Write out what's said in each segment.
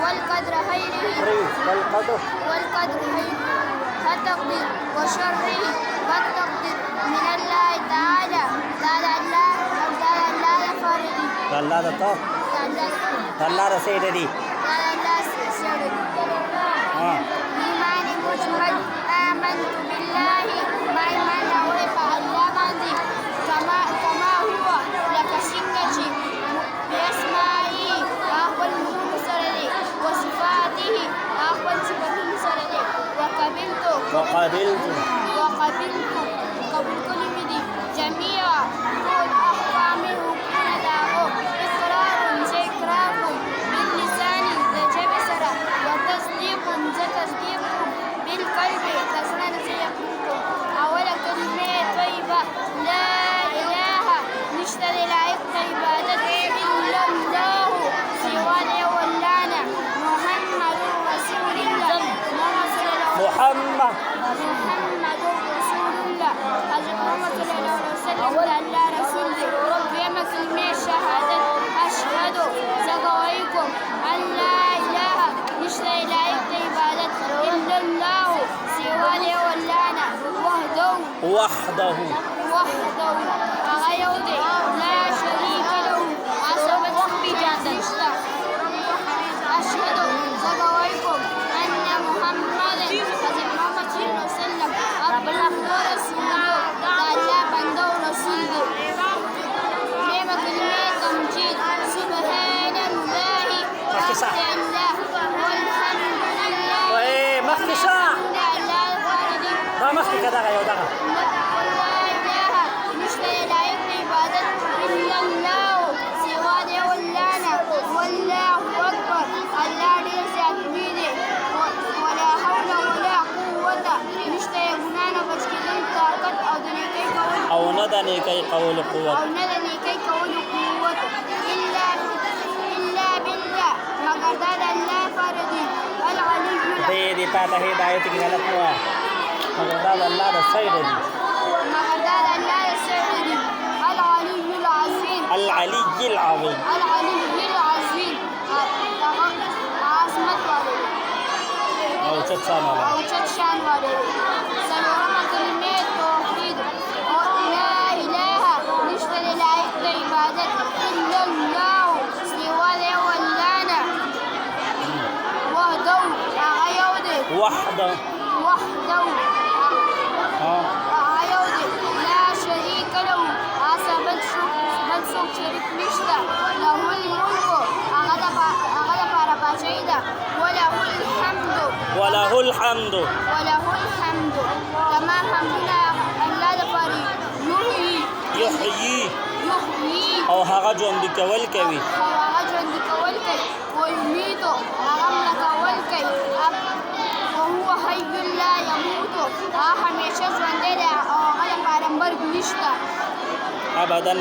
والقدر خيره والتقدير وشره والتقدير من الله تعالى تعالى الله فردي الله د تو الله د سیده دی إيمان مجمل آمنت بالله ما إيمان أولف الله ماضي كما هو لك سنجي بأسمائه أقبل مسرده وصفاته أقبل صفات مسرده وقبلت قبل كل مدي جميع كل أحكامه كل داغو إقرار باللسان جبسر وتصديق بالقلب تسنن سيقول أولا كلمة طيبة لا إله نشتري لعيب عبادة إلا الله سوى ولانا محمد رسول الله محمد رسول الله حضرت محمد صلى الله عليه وسلم الله رسول فيما كلمة شهادة أشهد زغويكم أن لا إله نشتري لعيب عبادة إلا الله سوى ولانا وحده أغيودي لا شريك له أصبت بجادة أشهد زغويكم أن محمد حضرت محمد صلى الله عليه وسلم أبلغ رسوله الله بندو رسوله نعمة كلمة تمجيد سبحان الله والحمد لله مخکشا دا مخکې که دغه یو دغه لا إله نشتري لعيب عبادة إلا الله سوى ولانا والله أكبر الله ډېر زیات لوی دی ولا حول ولا قوة نشته ګناه بچ کېدل طاقت او د نیکۍ کول او نه د نیکۍ کولو قوت إلا بالله مگر دا د الله فردي العلي دې تا ته هدایت کې غلط نه وایه مگر دا د الله د سیده دی العلي العظيم عظمت والے او چت شان والے سلورمه کلمه توحید لا اله نشتري لعيب عبادت الا الله سوى ولانا وحده أغيودي لا شريك له بل سوق شريك نشتا له الملك أغلب على باشيدا وله الحمد كما حمدنا الله دفاري يحيي او هغه ژوندي کول کوي ويميت هغه مړه کول کوي وهو حي لا يموت همیشه ژوندی دی او هغه لپاره مرګ نشته ابدا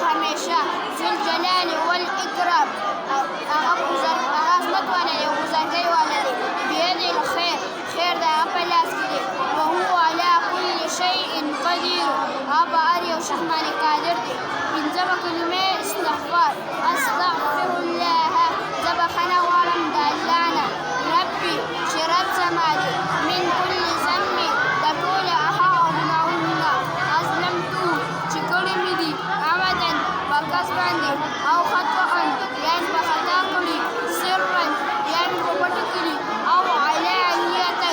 همیشه ذو الجلال والإكرام هغه عظمت والا دی بزرګۍ والا دی بيد الخير خیر د هغه په لاس کې دی وهو على كل شيء قدير هغه په هر یو شي باندې قادر دی پنځمه کلمه استغفار استغفر الله زه بخښنه غواړم د الله نه ربي چې رب زما دی من كل ذنب د ټولو هغه ګناهونو نه اظلمتو چې کړي مې دي عمدا په کس باندې او خطأ یعنې په خطا کړي سرا یعنې په پټه کړي او علانیة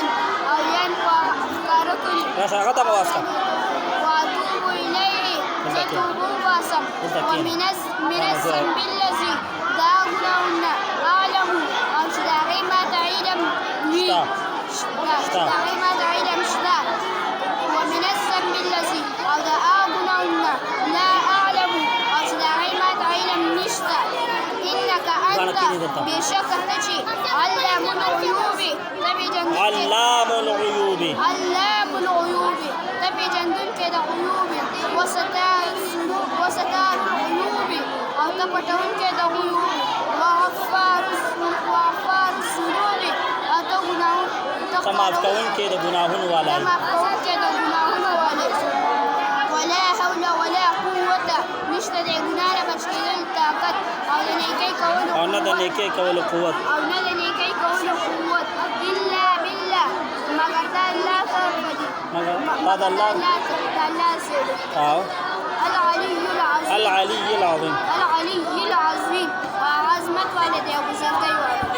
او یعنې په ښکاره کړي وأتوب إليه زه توبه وباسم ومن الذنب الذي دا ګناهونه أعلم او چې د هغې ماته علم وي شته ومن الذنب الذي او د هغه ګناهونه لا أعلم او چې د هغې ماته علم نشته إنك أنت بېشکه ته چې علام الغیوب ته پېژندونکی د غیوب وستار الغیوب او ته پټونکی د غیوب وغفار الذنوب او ته معاف کوونکی د ګناهونو والا ولا حول ولا قوة نشته د ګناه نه بچ کېدل طاقت او د نیکۍ کولو او نه د نیکۍ کولو قوت او نه د نیکۍ کولو قوت الا بالله مگر د الله طرف دی مگر دا د الله سره دی او العلي العظيم العلي العظیم العلي العظيم عظمت والے دی او بزرګۍ والے